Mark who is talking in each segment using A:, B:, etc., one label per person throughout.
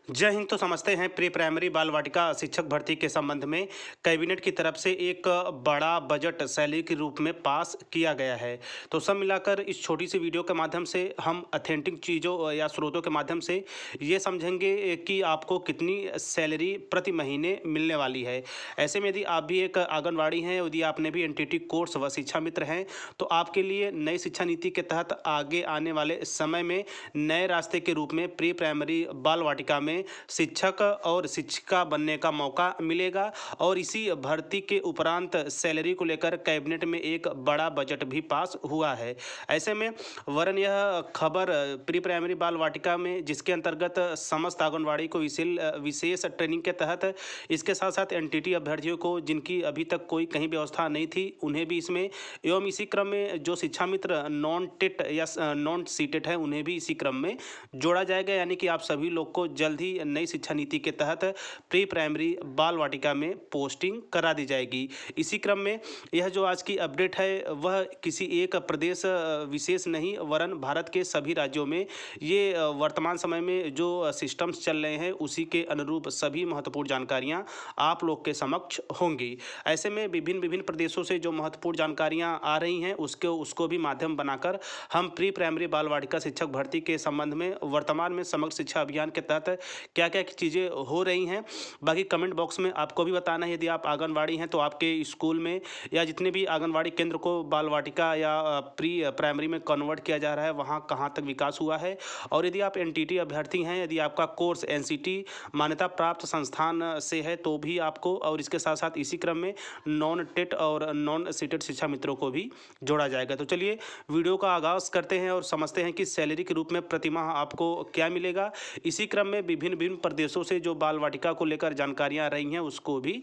A: जय हिंद। तो समझते हैं प्री प्राइमरी बाल वाटिका शिक्षक भर्ती के संबंध में कैबिनेट की तरफ से एक बड़ा बजट सैलरी के रूप में पास किया गया है। तो सब मिलाकर इस छोटी सी वीडियो के माध्यम से हम अथेंटिक चीज़ों या स्रोतों के माध्यम से ये समझेंगे कि आपको कितनी सैलरी प्रति महीने मिलने वाली है। ऐसे में यदि आप भी एक आंगनवाड़ी हैं, यदि आपने भी एनटीटी कोर्स व शिक्षा मित्र हैं, तो आपके लिए नई शिक्षा नीति के तहत आगे आने वाले समय में नए रास्ते के रूप में प्री प्राइमरी बाल वाटिका में शिक्षक और शिक्षिका बनने का मौका मिलेगा। और इसी भर्ती के उपरांत सैलरी को लेकर कैबिनेट में एक बड़ा बजट भी पास हुआ है। ऐसे में वरन यह खबर प्री प्राइमरी बाल वाटिका में जिसके अंतर्गत समस्त आंगनवाड़ी को विशेष ट्रेनिंग के तहत इसके साथ साथ एनटीटी अभ्यर्थियों को जिनकी अभी तक कोई कहीं व्यवस्था नहीं थी उन्हें भी इसमें, एवं इसी क्रम में जो शिक्षा मित्र नॉन टेट या नॉन सीटेट है उन्हें भी इसी क्रम में जोड़ा जाएगा। यानी कि आप सभी लोग को जल्द ही नई शिक्षा नीति के तहत प्री प्राइमरी बाल वाटिका में पोस्टिंग करा दी जाएगी। इसी क्रम में यह जो आज की अपडेट है वह किसी एक प्रदेश विशेष नहीं वरन भारत के सभी राज्यों में ये वर्तमान समय में जो सिस्टम्स चल रहे हैं उसी के अनुरूप सभी महत्वपूर्ण जानकारियां आप लोग के समक्ष होंगी। ऐसे में विभिन्न विभिन्न प्रदेशों से जो महत्वपूर्ण जानकारियां आ रही हैं उसको भी माध्यम बनाकर हम प्री प्राइमरी बाल वाटिका शिक्षक भर्ती के संबंध में वर्तमान में समग्र शिक्षा अभियान के तहत क्या क्या चीज़ें हो रही हैं, बाकी कमेंट बॉक्स में आपको भी बताना है। यदि आप आंगनवाड़ी हैं तो आपके स्कूल में या जितने भी आंगनवाड़ी केंद्र को बाल वाटिका या प्री प्राइमरी में कन्वर्ट किया जा रहा है वहाँ कहाँ तक विकास हुआ है। और यदि आप एनटीटी अभ्यर्थी हैं, यदि आपका कोर्स एनसीटी मान्यता प्राप्त संस्थान से है तो भी आपको, और इसके साथ साथ इसी क्रम में नॉन टेट और नॉन सीटेट शिक्षा मित्रों को भी जोड़ा जाएगा। तो चलिए वीडियो का आगाज़ करते हैं और समझते हैं कि सैलरी के रूप में प्रति माह आपको क्या मिलेगा। इसी क्रम में विभिन्न विभिन्न प्रदेशों से जो बाल वाटिका को लेकर जानकारियां आ रही हैं उसको भी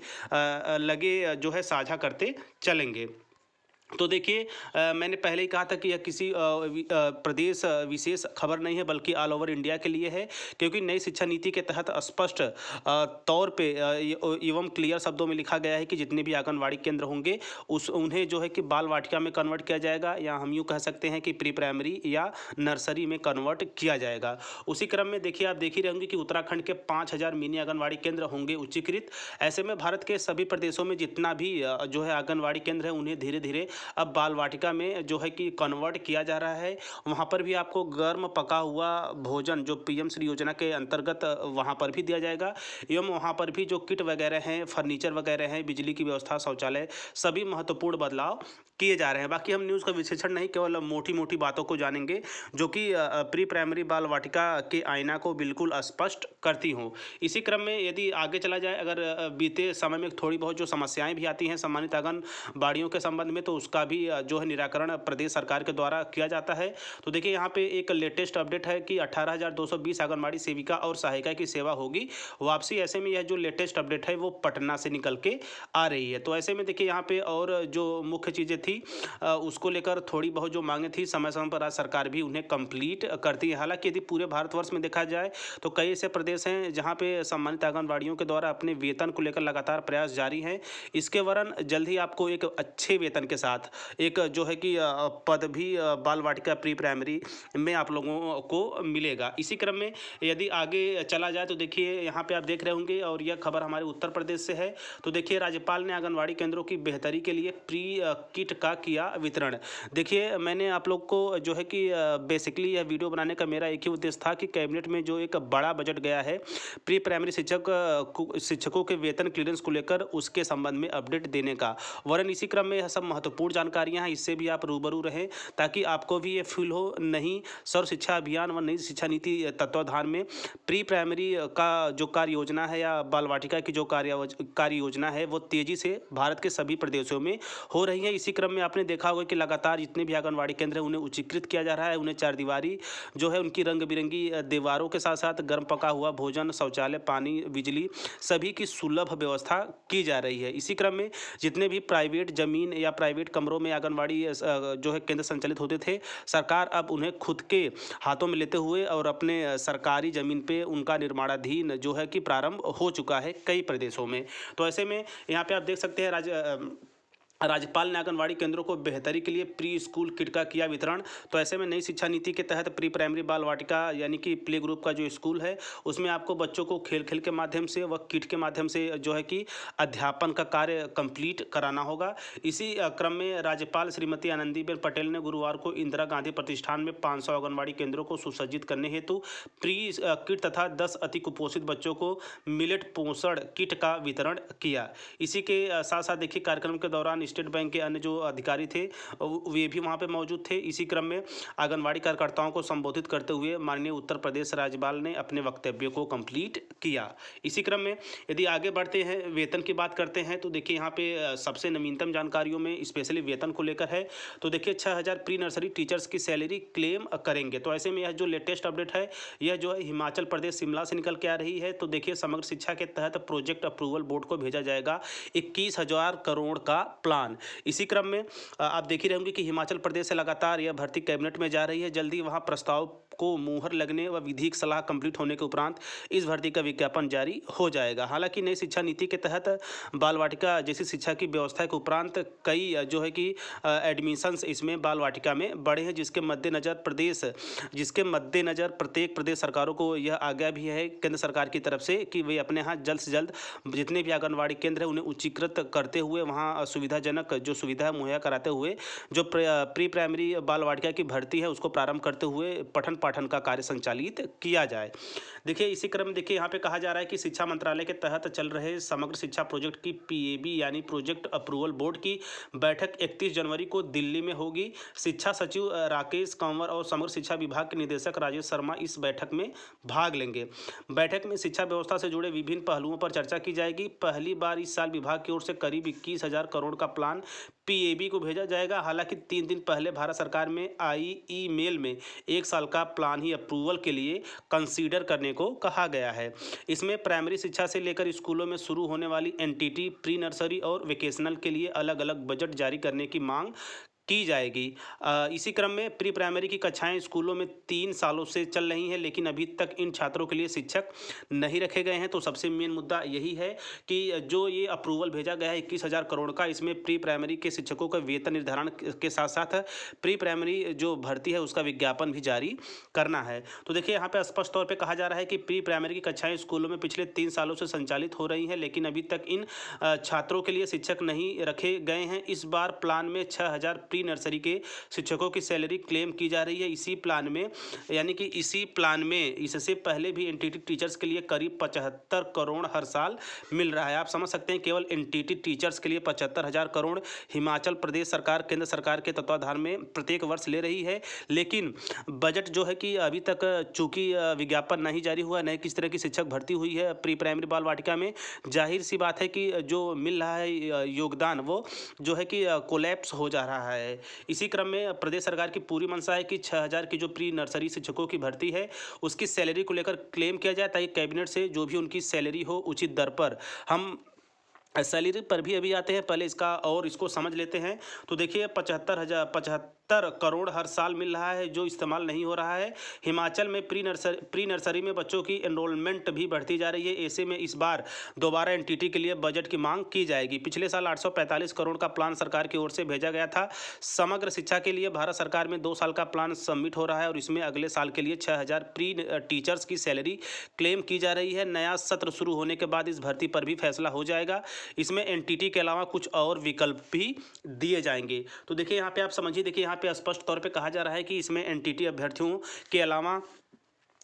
A: लगे जो है साझा करते चलेंगे। तो देखिए, मैंने पहले ही कहा था कि यह किसी प्रदेश विशेष खबर नहीं है बल्कि ऑल ओवर इंडिया के लिए है, क्योंकि नई शिक्षा नीति के तहत स्पष्ट तौर पे एवं क्लियर शब्दों में लिखा गया है कि जितने भी आंगनवाड़ी केंद्र होंगे उन्हें जो है कि बाल वाटिका में कन्वर्ट किया जाएगा, या हम यूँ कह सकते हैं कि प्री प्राइमरी या नर्सरी में कन्वर्ट किया जाएगा। उसी क्रम में देखिए, आप देख ही रहे होंगे कि उत्तराखंड के 5000 मिनी आंगनवाड़ी केंद्र होंगे उच्चीकृत। ऐसे में भारत के सभी प्रदेशों में जितना भी जो है आंगनवाड़ी केंद्र है उन्हें धीरे धीरे अब बाल वाटिका में जो है कि कन्वर्ट किया जा रहा है। वहाँ पर भी आपको गर्म पका हुआ भोजन जो पीएम श्री योजना के अंतर्गत वहाँ पर भी दिया जाएगा, एवं वहाँ पर भी जो किट वगैरह हैं, फर्नीचर वगैरह हैं, बिजली की व्यवस्था, शौचालय, सभी महत्वपूर्ण बदलाव किए जा रहे हैं। बाकी हम न्यूज़ का विश्लेषण नहीं, केवल मोटी मोटी बातों को जानेंगे जो कि प्री प्राइमरी बाल वाटिका के आईना को बिल्कुल स्पष्ट करती हों। इसी क्रम में यदि आगे चला जाए, अगर बीते समय में थोड़ी बहुत जो समस्याएं भी आती हैं सम्मानित आंगनबाड़ियों के संबंध में तो उसका भी जो है निराकरण प्रदेश सरकार के द्वारा किया जाता है। तो देखिए, यहाँ पे एक लेटेस्ट अपडेट है कि 18,220 आंगनबाड़ी सेविका और सहायिका की सेवा होगी वापसी। ऐसे में यह जो लेटेस्ट अपडेट है वो पटना से निकल के आ रही है। तो ऐसे में देखिए, यहाँ पे और जो मुख्य चीज़ें थी उसको लेकर थोड़ी बहुत जो मांगे थी समय समय पर आज सरकार भी उन्हें कंप्लीट करती है। हालांकि यदि पूरे भारतवर्ष में देखा जाए तो कई ऐसे प्रदेश हैं जहाँ पे सम्मानित आंगनबाड़ियों के द्वारा अपने वेतन को लेकर लगातार प्रयास जारी हैं। इसके वरन जल्द ही आपको एक अच्छे वेतन के साथ एक जो है कि पद भी बाल वाटिका प्री प्राइमरी में आप लोगों को मिलेगा। इसी क्रम में यदि आगे चला जाए तो देखिए, यहाँ पे आप देख रहे होंगे और यह खबर हमारे उत्तर प्रदेश से है। तो देखिए, राज्यपाल ने आंगनवाड़ी केंद्रों की बेहतरी के लिए प्री किट का किया वितरण। देखिए, मैंने आप लोग को जो है कि बेसिकली यह वीडियो बनाने का मेरा एक ही उद्देश्य था कि कैबिनेट में जो एक बड़ा बजट गया है प्री प्राइमरी शिक्षकों के वेतन क्लियरेंस को लेकर उसके संबंध में अपडेट देने का, वरन इसी क्रम में यह सब महत्वपूर्ण जानकारियां हैं, इससे भी आप रूबरू रहें ताकि आपको भी ये फील हो नहीं सर्व शिक्षा अभियान व नई शिक्षा नीति तत्वाधान में प्री प्राइमरी का जो कार्य योजना है या बाल वाटिका की जो कार्य योजना है वो तेजी से भारत के सभी प्रदेशों में हो रही है। इसी क्रम में आपने देखा होगा कि लगातार जितने भी आंगनवाड़ी केंद्र हैं उन्हें उच्चीकृत किया जा रहा है, उन्हें चारदीवारी जो है उनकी रंग बिरंगी दीवारों के साथ साथ गर्म पका हुआ भोजन, शौचालय, पानी, बिजली सभी की सुलभ व्यवस्था की जा रही है। इसी क्रम में जितने भी प्राइवेट जमीन या प्राइवेट कमरों में आंगनवाड़ी जो है केंद्र संचालित होते थे, सरकार अब उन्हें खुद के हाथों में लेते हुए और अपने सरकारी जमीन पे उनका निर्माणाधीन जो है कि प्रारंभ हो चुका है कई प्रदेशों में। तो ऐसे में यहाँ पे आप देख सकते हैं राज्यपाल ने आंगनवाड़ी केंद्रों को बेहतरी के लिए प्री स्कूल किट का किया वितरण। तो ऐसे में नई शिक्षा नीति के तहत प्री प्राइमरी बाल वाटिका यानी कि प्ले ग्रुप का जो स्कूल है उसमें आपको बच्चों को खेल खेल के माध्यम से व किट के माध्यम से जो है कि अध्यापन का कार्य कंप्लीट कराना होगा। इसी क्रम में राज्यपाल श्रीमती आनंदीबेन पटेल ने गुरुवार को इंदिरा गांधी प्रतिष्ठान में 500 आंगनवाड़ी केंद्रों को सुसज्जित करने हेतु प्री किट तथा 10 अति कुपोषित बच्चों को मिलेट पोषण किट का वितरण किया। इसी के साथ साथ देखिए कार्यक्रम के दौरान स्टेट बैंक के अन्य जो अधिकारी थे वे भी वहां पे मौजूद थे। इसी क्रम में आंगनवाड़ी कार्यकर्ताओं को संबोधित करते हुए माननीय उत्तर प्रदेश राज्यपाल ने अपने वक्तव्य को कंप्लीट किया। इसी क्रम में यदि आगे बढ़ते हैं वेतन की बात करते हैं तो देखिए यहाँ पे सबसे नवीनतम जानकारियों में स्पेशली वेतन को लेकर है। तो देखिए 6000 प्री नर्सरी टीचर्स की सैलरी क्लेम करेंगे। तो ऐसे में यह जो लेटेस्ट अपडेट है यह जो है हिमाचल प्रदेश शिमला से निकल के आ रही है। तो देखिए समग्र शिक्षा के तहत प्रोजेक्ट अप्रूवल बोर्ड को भेजा जाएगा 21,000 करोड़ का प्लान। इसी क्रम में आप देख ही रहे होंगे कि हिमाचल प्रदेश से लगातार यह भर्ती कैबिनेट में जा रही है। जल्दी वहां प्रस्ताव को मुहर लगने व विधिक सलाह कंप्लीट होने के उपरांत इस भर्ती का विज्ञापन जारी हो जाएगा। हालांकि नई शिक्षा नीति के तहत बाल वाटिका जैसी शिक्षा की व्यवस्था के उपरांत कई जो है कि एडमिशंस इसमें बाल वाटिका में बढ़े हैं, जिसके मद्देनजर प्रत्येक प्रदेश सरकारों को यह आज्ञा भी है केंद्र सरकार की तरफ से कि वे अपने यहाँ जल्द से जल्द जितने भी आंगनवाड़ी केंद्र हैं उन्हें उच्चीकृत करते हुए वहाँ सुविधाजनक जो सुविधा मुहैया कराते हुए जो प्री प्राइमरी बाल वाटिका की भर्ती है उसको प्रारंभ करते हुए पठन पाठन का कार्य संचालित किया जाए। देखिए इसी क्रम में देखिए यहाँ पे कहा जा रहा है कि शिक्षा मंत्रालय के तहत चल रहे समग्र शिक्षा प्रोजेक्ट की पीएबी यानी प्रोजेक्ट अप्रूवल बोर्ड की बैठक 31 जनवरी को दिल्ली में होगी। शिक्षा सचिव राकेश कंवर और समग्र शिक्षा विभाग के निदेशक राजेश शर्मा इस बैठक में भाग लेंगे। बैठक में शिक्षा व्यवस्था से जुड़े विभिन्न पहलुओं पर चर्चा की जाएगी। पहली बार इस साल विभाग की ओर से करीब 21,000 करोड़ का प्लान पीएबी को भेजा जाएगा। हालांकि 3 दिन पहले भारत सरकार में आई ईमेल में 1 साल का प्लान ही अप्रूवल के लिए कंसीडर करने को कहा गया है। इसमें प्राइमरी शिक्षा से लेकर स्कूलों में शुरू होने वाली एनटीटी, प्री नर्सरी और वेकेशनल के लिए अलग अलग बजट जारी करने की मांग की जाएगी। इसी क्रम में प्री प्राइमरी की कक्षाएं स्कूलों में 3 सालों से चल रही हैं, लेकिन अभी तक इन छात्रों के लिए शिक्षक नहीं रखे गए हैं। तो सबसे मेन मुद्दा यही है कि जो ये अप्रूवल भेजा गया है 21,000 करोड़ का, इसमें प्री प्राइमरी के शिक्षकों का वेतन निर्धारण के साथ साथ प्री प्राइमरी जो भर्ती है उसका विज्ञापन भी जारी करना है। तो देखिए यहाँ पे स्पष्ट तौर पर कहा जा रहा है कि प्री प्राइमरी की कक्षाएं स्कूलों में पिछले 3 सालों से संचालित हो रही हैं, लेकिन अभी तक इन छात्रों के लिए शिक्षक नहीं रखे गए हैं। इस बार प्लान में 6,000 प्री नर्सरी के शिक्षकों की सैलरी क्लेम की जा रही है। इसी प्लान में इससे पहले भी एनटीटी टीचर्स के लिए करीब 75 करोड़ हर साल मिल रहा है। आप समझ सकते हैं केवल एनटीटी टीचर्स के लिए 75,000 करोड़ हिमाचल प्रदेश सरकार केंद्र सरकार के तत्वाधान में प्रत्येक वर्ष ले रही है। लेकिन बजट जो है कि अभी तक चूंकि विज्ञापन नहीं जारी हुआ, नहीं किस तरह की शिक्षक भर्ती हुई है प्री प्राइमरी बाल वाटिका में, जाहिर सी बात है कि जो मिल रहा है योगदान वो जो है कि कोलैप्स हो जा रहा है। इसी क्रम में प्रदेश सरकार की पूरी मंशा है कि 6,000 की जो प्री नर्सरी शिक्षकों की भर्ती है उसकी सैलरी को लेकर क्लेम किया जाए, ताकि कैबिनेट से जो भी उनकी सैलरी हो उचित दर पर हम सैलरी पर भी अभी आते हैं, पहले इसको समझ लेते हैं। तो देखिए 75 करोड़ हर साल मिल रहा है जो इस्तेमाल नहीं हो रहा है। हिमाचल में प्री नर्सरी में बच्चों की एनरोलमेंट भी बढ़ती जा रही है। ऐसे में इस बार दोबारा एनटीटी के लिए बजट की मांग की जाएगी। पिछले साल 845 करोड़ का प्लान सरकार की ओर से भेजा गया था। समग्र शिक्षा के लिए भारत सरकार में 2 साल का प्लान सबमिट हो रहा है और इसमें अगले साल के लिए 6,000 प्री टीचर्स की सैलरी क्लेम की जा रही है। नया सत्र शुरू होने के बाद इस भर्ती पर भी फैसला हो जाएगा। इसमें एनटीटी के अलावा कुछ और विकल्प भी दिए जाएंगे। तो देखिए यहाँ पे आप समझिए, देखिए यहाँ पे स्पष्ट तौर पे कहा जा रहा है कि इसमें एनटीटी अभ्यर्थियों के अलावा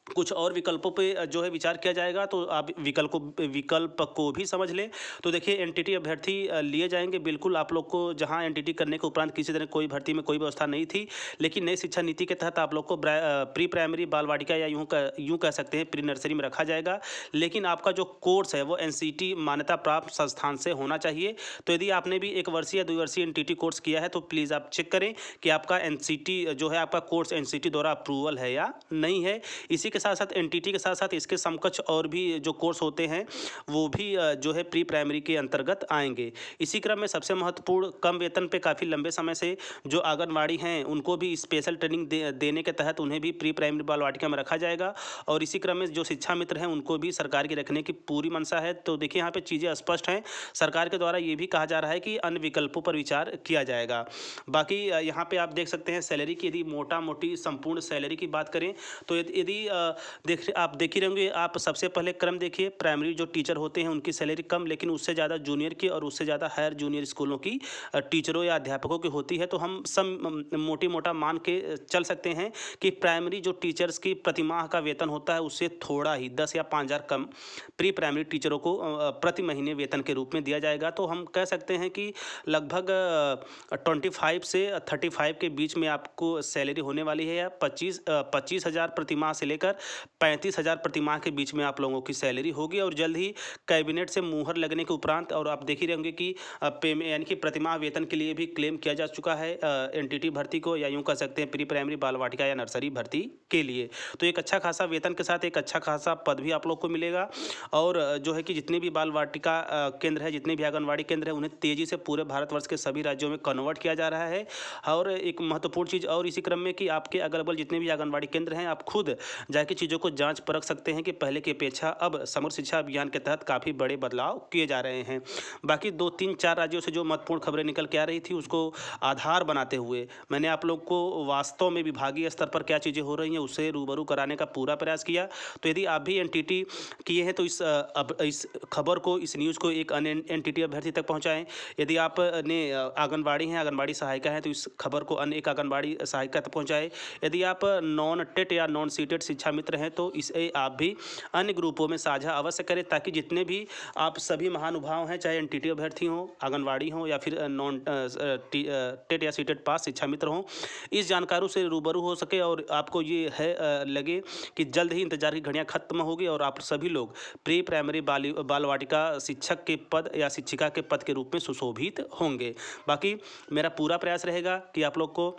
A: कुछ और विकल्पों पे जो है विचार किया जाएगा। तो आप विकल्प को भी समझ लें। तो देखिए एनटीटी अभ्यर्थी लिए जाएंगे। बिल्कुल आप लोग को जहां एनटीटी करने के उपरांत किसी तरह कोई भर्ती में कोई व्यवस्था नहीं थी, लेकिन नई शिक्षा नीति के तहत आप लोग को प्री प्राइमरी बाल वाटिका या यूँ कह सकते हैं प्री नर्सरी में रखा जाएगा। लेकिन आपका जो कोर्स है वो एनसीटी मान्यता प्राप्त संस्थान से होना चाहिए। तो यदि आपने भी 1 वर्षीय या 2 वर्षीय एनटीटी कोर्स किया है तो प्लीज़ आप चेक करें कि आपका एनसीटी जो है आपका कोर्स एनसीटी द्वारा अप्रूवल है या नहीं है। इसी के साथ साथ एनटीटी के साथ साथ इसके समकक्ष और भी जो कोर्स होते हैं वो भी जो है प्री प्राइमरी के अंतर्गत आएंगे। इसी क्रम में सबसे महत्वपूर्ण, कम वेतन पे काफ़ी लंबे समय से जो आंगनवाड़ी हैं उनको भी स्पेशल ट्रेनिंग देने के तहत उन्हें भी प्री प्राइमरी बाल वाटिका में रखा जाएगा। और इसी क्रम में जो शिक्षा मित्र हैं उनको भी सरकार की रखने की पूरी मंशा है। तो देखिए यहाँ पे चीज़ें स्पष्ट हैं। सरकार के द्वारा ये भी कहा जा रहा है कि अन्य विकल्पों पर विचार किया जाएगा। बाकी यहाँ पे आप देख सकते हैं सैलरी की, यदि मोटा मोटी संपूर्ण सैलरी की बात करें तो यदि आप देख ही रहेंगे, आप सबसे पहले क्रम देखिए, प्राइमरी जो टीचर होते हैं उनकी सैलरी कम, लेकिन उससे ज़्यादा जूनियर की और उससे ज़्यादा हायर जूनियर स्कूलों की टीचरों या अध्यापकों की होती है। तो हम सब मोटी मोटा मान के चल सकते हैं कि प्राइमरी जो टीचर्स की प्रतिमाह का वेतन होता है उससे थोड़ा ही 10 या 5,000 कम प्री प्राइमरी टीचरों को प्रति महीने वेतन के रूप में दिया जाएगा। तो हम कह सकते हैं कि लगभग 25 से 35 के बीच में आपको सैलरी होने वाली है, या 25,000 प्रतिमाह से लेकर 35,000 प्रतिमाह के बीच में आप लोगों की सैलरी होगी। और जल्द ही कैबिनेट से मुहर लगने के उपरांत, और आप देख ही रहेंगे कि पेमेंट यानी कि प्रतिमाह वेतन के लिए भी क्लेम किया जा चुका है एनटीटी भर्ती को, या यूँ कह सकते हैं प्री प्राइमरी बाल वाटिका या नर्सरी भर्ती के लिए। तो एक अच्छा खासा वेतन के साथ एक अच्छा खासा पद भी आप लोग को मिलेगा। और जो है कि जितने भी बाल वाटिका केंद्र है, जितने भी आंगनवाड़ी केंद्र है, उन्हें तेज़ी से पूरे भारतवर्ष के सभी राज्यों में कन्वर्ट किया जा रहा है। और एक महत्वपूर्ण चीज़ और इसी क्रम में कि आपके अगल बगल जितने भी आंगनवाड़ी केंद्र हैं, आप खुद जाके चीज़ों को जांच परख सकते हैं कि पहले की अपेक्षा अब समग्र शिक्षा अभियान के तहत काफ़ी बड़े बदलाव किए जा रहे हैं। बाकी 2, 3, 4 राज्यों से जो महत्वपूर्ण खबरें निकल के आ रही थी उसको आधार बनाते हुए मैंने आप लोग को वास्तव में विभागीय स्तर पर क्या चीज़ें हो रही हैं उससे रूबरू कराने का पूरा प्रयास किया। तो यदि आप भी एनटीटी किए हैं तो इस खबर को, इस न्यूज़ को एक अन्य एनटीटी अभ्यर्थी तक पहुंचाएं। यदि आपने आंगनबाड़ी हैं, आंगनबाड़ी सहायिका हैं, तो इस खबर को अन्य एक आंगनबाड़ी सहायिका तक पहुंचाएं। यदि आप नॉन टेट या नॉन सीटेड शिक्षा मित्र हैं तो इसे आप भी अन्य ग्रुपों में साझा अवश्य करें, ताकि जितने भी आप सभी महानुभाव हैं, चाहे एनटीटी अभ्यर्थी हों, आंगनबाड़ी हों या फिर नॉन टेट या सीटेड पास शिक्षा मित्र हों, इस जानकारों से रूबरू हो सके और आपको ये है लगे कि जल्द ही इंतजार की घड़ियां खत्म होगी और आप सभी लोग प्री प्राइमरी बाल वाटिका शिक्षक के पद या शिक्षिका के पद के रूप में सुशोभित होंगे। बाकी मेरा पूरा प्रयास रहेगा कि आप लोग को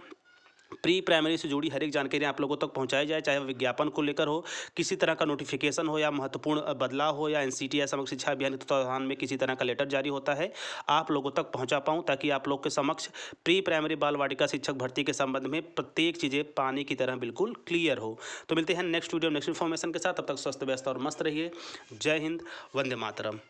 A: प्री प्राइमरी से जुड़ी हर एक जानकारी आप लोगों तक पहुंचाई जाए, चाहे विज्ञापन को लेकर हो, किसी तरह का नोटिफिकेशन हो या महत्वपूर्ण बदलाव हो, या एनसीटी या समग्र शिक्षा अभियान के तत्वावधान में किसी तरह का लेटर जारी होता है, आप लोगों तक पहुंचा पाऊं, ताकि आप लोग के समक्ष प्री प्राइमरी बाल वाटिका शिक्षक भर्ती के संबंध में प्रत्येक चीज़ें पानी की तरह बिल्कुल क्लियर हो। तो मिलते हैं नेक्स्ट वीडियो नेक्स्ट इन्फॉर्मेशन के साथ। तब तक स्वस्थ व्यस्त और मस्त रहिए। जय हिंद, वंदे मातरम।